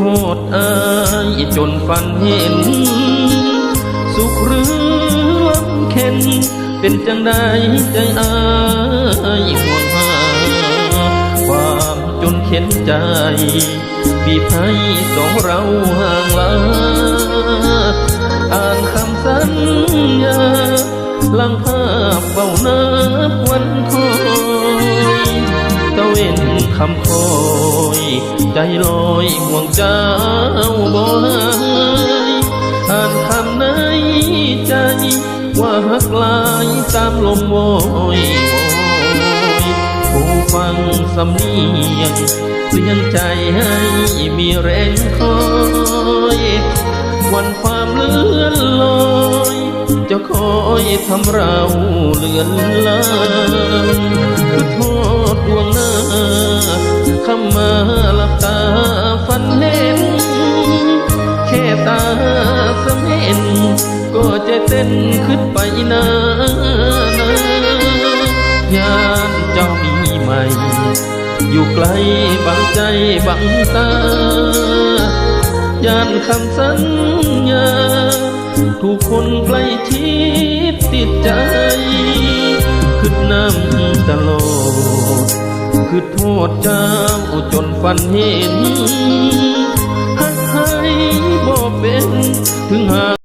โทษอายจนฝันเห็นสุขหรือลำเค็นเป็นจังใดใจอายห่วงหาความจนเข็นใจบีบให้สองเราห่างลาอ่านคำสัญญาลังภาพเฝ้านับวันคอยตะเว้นคำคอยใจลอยห่วงเจ้าบ่หายอ่านคำในใจว่าหักลายตามลมโวยผู้ฟังสำเนียงเปลี่ยนใจให้มีแรงคอยวันความเลื่อนลอยจะคอยทำเราเลือนลางคือโทษดวงหน้าคำมาหลับตาฝันเห็นแค่ตาสะเห็นก็ใจเต้นขึ้นไปนาญาณเจ้ามีใหม่อยู่ไกลบังใจบังตาย่านคำสัญญาถูกคนใกล้ชิดติดใจขึ้นน้ำตลอดคือโทษเจ้าจนฝันเห็นหักให้บ่เป็นถึงหา